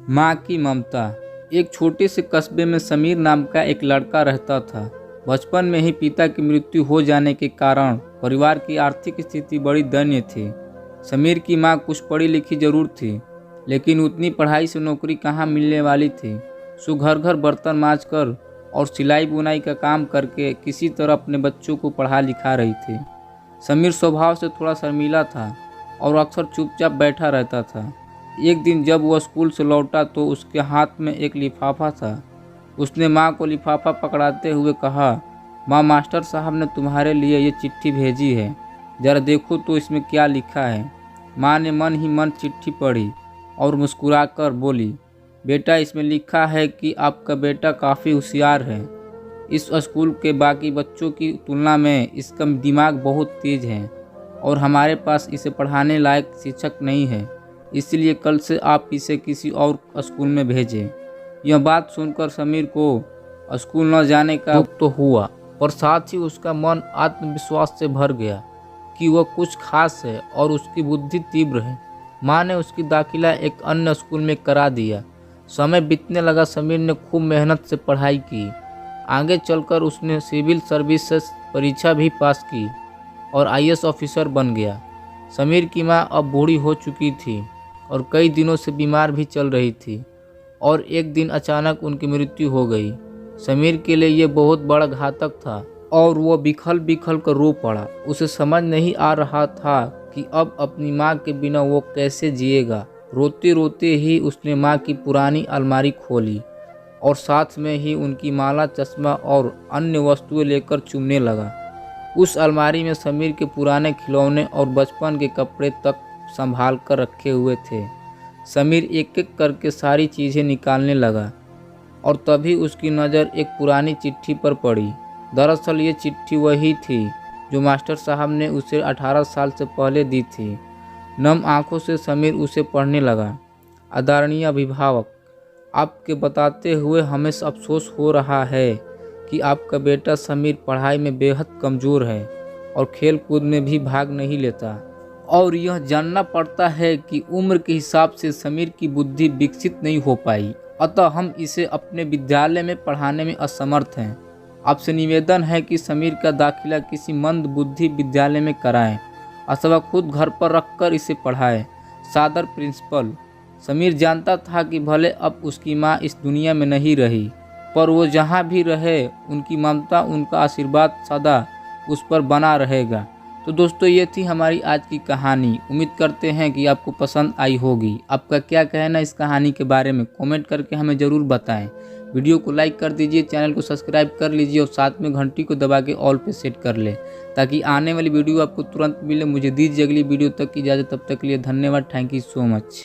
माँ की ममता। एक छोटे से कस्बे में समीर नाम का एक लड़का रहता था। बचपन में ही पिता की मृत्यु हो जाने के कारण परिवार की आर्थिक स्थिति बड़ी दयनीय थी। समीर की माँ कुछ पढ़ी लिखी जरूर थी, लेकिन उतनी पढ़ाई से नौकरी कहाँ मिलने वाली थी। सो घर घर बर्तन माँज कर और सिलाई बुनाई का काम करके किसी तरह अपने बच्चों को पढ़ा लिखा रही थी। समीर स्वभाव से थोड़ा शर्मीला था और अक्सर चुपचाप बैठा रहता था। एक दिन जब वह स्कूल से लौटा तो उसके हाथ में एक लिफाफा था। उसने माँ को लिफाफा पकड़ाते हुए कहा, माँ, मास्टर साहब ने तुम्हारे लिए ये चिट्ठी भेजी है, ज़रा देखो तो इसमें क्या लिखा है। माँ ने मन ही मन चिट्ठी पढ़ी और मुस्कुराकर बोली, बेटा, इसमें लिखा है कि आपका बेटा काफ़ी होशियार है। इस स्कूल के बाकी बच्चों की तुलना में इसका दिमाग बहुत तेज है और हमारे पास इसे पढ़ाने लायक शिक्षक नहीं है, इसलिए कल से आप इसे किसी और स्कूल में भेजें। यह बात सुनकर समीर को स्कूल न जाने का दुख तो हुआ, पर साथ ही उसका मन आत्मविश्वास से भर गया कि वह कुछ खास है और उसकी बुद्धि तीव्र है। माँ ने उसकी दाखिला एक अन्य स्कूल में करा दिया। समय बीतने लगा। समीर ने खूब मेहनत से पढ़ाई की। आगे चलकर उसने सिविल सर्विसेज परीक्षा भी पास की और आईएएस ऑफिसर बन गया। समीर की माँ अब बूढ़ी हो चुकी थी और कई दिनों से बीमार भी चल रही थी और एक दिन अचानक उनकी मृत्यु हो गई। समीर के लिए यह बहुत बड़ा घातक था और वह बिखल बिखल कर रो पड़ा। उसे समझ नहीं आ रहा था कि अब अपनी माँ के बिना वो कैसे जिएगा। रोते रोते ही उसने माँ की पुरानी अलमारी खोली और साथ में ही उनकी माला, चश्मा और अन्य वस्तुएं लेकर चुनने लगा। उस अलमारी में समीर के पुराने खिलौने और बचपन के कपड़े तक संभाल कर रखे हुए थे। समीर एक एक करके सारी चीज़ें निकालने लगा और तभी उसकी नज़र एक पुरानी चिट्ठी पर पड़ी। दरअसल ये चिट्ठी वही थी जो मास्टर साहब ने उसे 18 साल से पहले दी थी। नम आंखों से समीर उसे पढ़ने लगा। आदरणीय अभिभावक, आपके बताते हुए हमें अफसोस हो रहा है कि आपका बेटा समीर पढ़ाई में बेहद कमज़ोर है और खेल कूद में भी भाग नहीं लेता, और यह जानना पड़ता है कि उम्र के हिसाब से समीर की बुद्धि विकसित नहीं हो पाई, अतः हम इसे अपने विद्यालय में पढ़ाने में असमर्थ हैं। आपसे निवेदन है कि समीर का दाखिला किसी मंद बुद्धि विद्यालय में कराएं अथवा खुद घर पर रखकर इसे पढ़ाएं। सादर, प्रिंसिपल। समीर जानता था कि भले अब उसकी माँ इस दुनिया में नहीं रही, पर वो जहाँ भी रहे उनकी ममता, उनका आशीर्वाद सदा उस पर बना रहेगा। तो दोस्तों, ये थी हमारी आज की कहानी। उम्मीद करते हैं कि आपको पसंद आई होगी। आपका क्या कहना इस कहानी के बारे में कमेंट करके हमें ज़रूर बताएं। वीडियो को लाइक कर दीजिए, चैनल को सब्सक्राइब कर लीजिए और साथ में घंटी को दबा के ऑल पे सेट कर लें ताकि आने वाली वीडियो आपको तुरंत मिले। मुझे दीजिए अगली वीडियो तक की इजाज़त। तब तक के लिए धन्यवाद। Thank you so much.